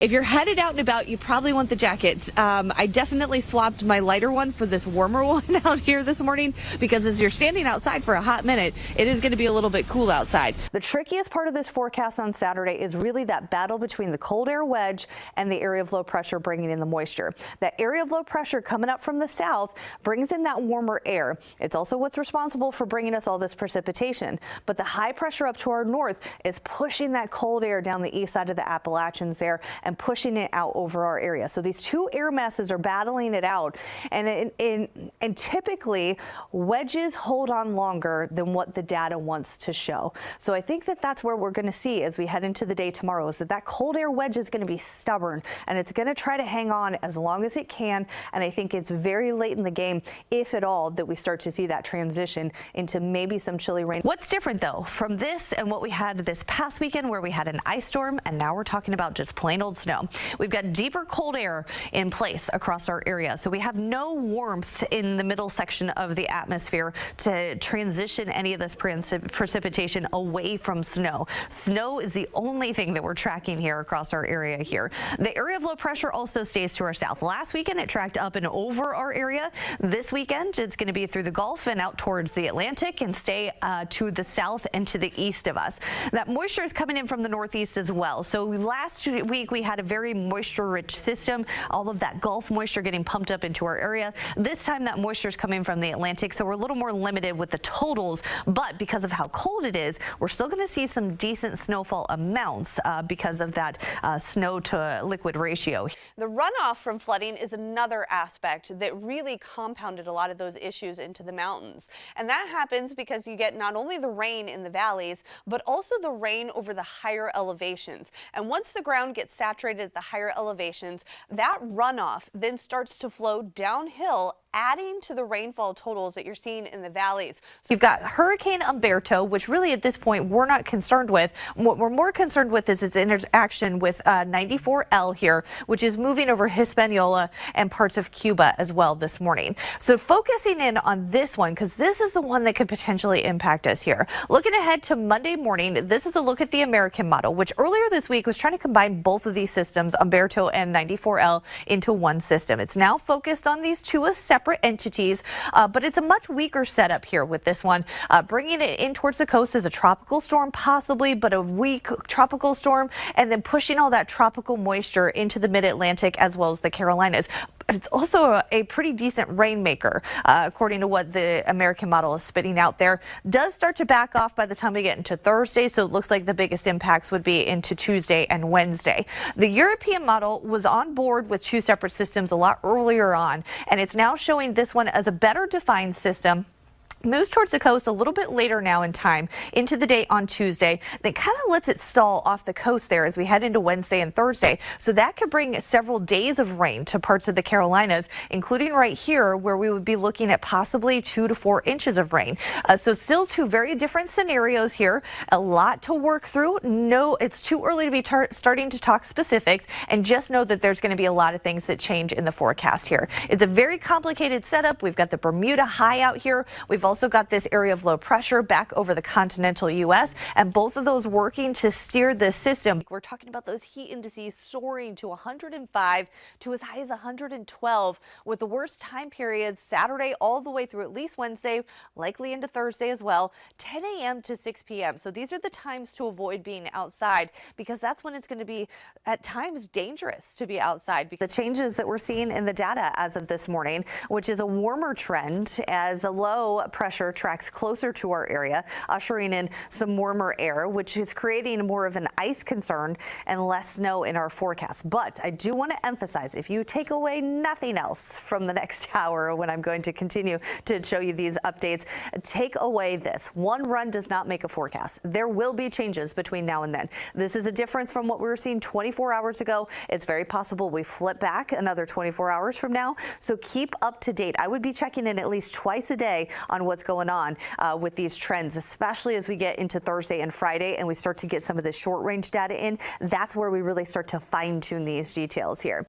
If you're headed out and about, you probably want the jacket. I definitely swapped my lighter one for this warmer one out here this morning because as you're standing outside for a hot minute, it is going to be a little bit cool outside. The trickiest part of this forecast on Saturday is really that battle between the cold air wedge and the area of low pressure bringing in the moisture. That area of low pressure coming up from the south brings in that warmer air. It's also what's responsible for bringing us all this precipitation. But the high pressure up to our north is pushing that cold air down the east side of the Appalachians there and pushing it out over our area. So these two air masses are battling it out, and typically wedges hold on longer than what the data wants to show. So I think that that's where we're going to see as we head into the day tomorrow, is that cold air wedge is going to be stubborn and it's going to try to hang on as long as it can. And I think it's very late in the game, if at all, that we start to see that transition into maybe some chilly rain. What's different though from this and what we had this past weekend, where we had an ice storm, and now we're talking about just plain old snow. We've got deeper cold air in place across our area, so we have no warmth in the middle section of the atmosphere to transition any of this precipitation away from snow. Snow is the only thing that we're tracking here across our area here. The area of low pressure also stays to our south. Last weekend it tracked up and over our area. This weekend it's going to be through the Gulf and out towards the Atlantic and stay to the south and to the east of us. That moisture is coming in from the northeast as well. So last week we had a very moisture-rich system, all of that Gulf moisture getting pumped up into our area. This time that moisture is coming from the Atlantic, so we're a little more limited with the totals, but because of how cold it is, we're still going to see some decent snowfall amounts because of that snow to liquid ratio. The runoff from flooding is another aspect that really compounded a lot of those issues into the mountains. And that happens because you get not only the rain in the valleys, but also the rain over the higher elevations. And once the ground gets saturated at the higher elevations, that runoff then starts to flow downhill, adding to the rainfall totals that you're seeing in the valleys. So you've got Hurricane Umberto, which really at this point we're not concerned with. What we're more concerned with is its interaction with 94L here, which is moving over Hispaniola and parts of Cuba as well this morning. So focusing in on this one, because this is the one that could potentially impact us here. Looking ahead to Monday morning, this is a look at the American model, which earlier this week was trying to combine both of these systems, Umberto and 94L, into one system. It's now focused on these two as separate entities, but it's a much weaker setup here with this one. Bringing it in towards the coast as a tropical storm possibly, but a weak tropical storm, and then pushing all that tropical moisture into the mid-Atlantic as well as the Carolinas. But it's also a pretty decent rainmaker, according to what the American model is spitting out there. Does start to back off by the time we get into Thursday, so it looks like the biggest impacts would be into Tuesday and Wednesday. The European model was on board with two separate systems a lot earlier on, and it's now showing this one as a better defined system. Moves towards the coast a little bit later now in time into the day on Tuesday. That kind of lets it stall off the coast there as we head into Wednesday and Thursday. So that could bring several days of rain to parts of the Carolinas, including right here where we would be looking at possibly 2 to 4 inches of rain. So still two very different scenarios here. A lot to work through. No, it's too early to be starting to talk specifics, and just know that there's going to be a lot of things that change in the forecast here. It's a very complicated setup. We've got the Bermuda high out here. We've also got this area of low pressure back over the continental U.S., and both of those working to steer this system. We're talking about those heat indices soaring to 105 to as high as 112, with the worst time periods Saturday all the way through at least Wednesday, likely into Thursday as well, 10 a.m. to 6 p.m. So these are the times to avoid being outside, because that's when it's going to be at times dangerous to be outside. The changes that we're seeing in the data as of this morning, which is a warmer trend as a low pressure tracks closer to our area, ushering in some warmer air, which is creating more of an ice concern and less snow in our forecast. But I do want to emphasize, if you take away nothing else from the next hour, when I'm going to continue to show you these updates, take away this: one run does not make a forecast. There will be changes between now and then. This is a difference from what we were seeing 24 hours ago. It's very possible we flip back another 24 hours from now. So keep up to date. I would be checking in at least twice a day on what's going on with these trends, especially as we get into Thursday and Friday and we start to get some of the short range data in. That's where we really start to fine tune these details here.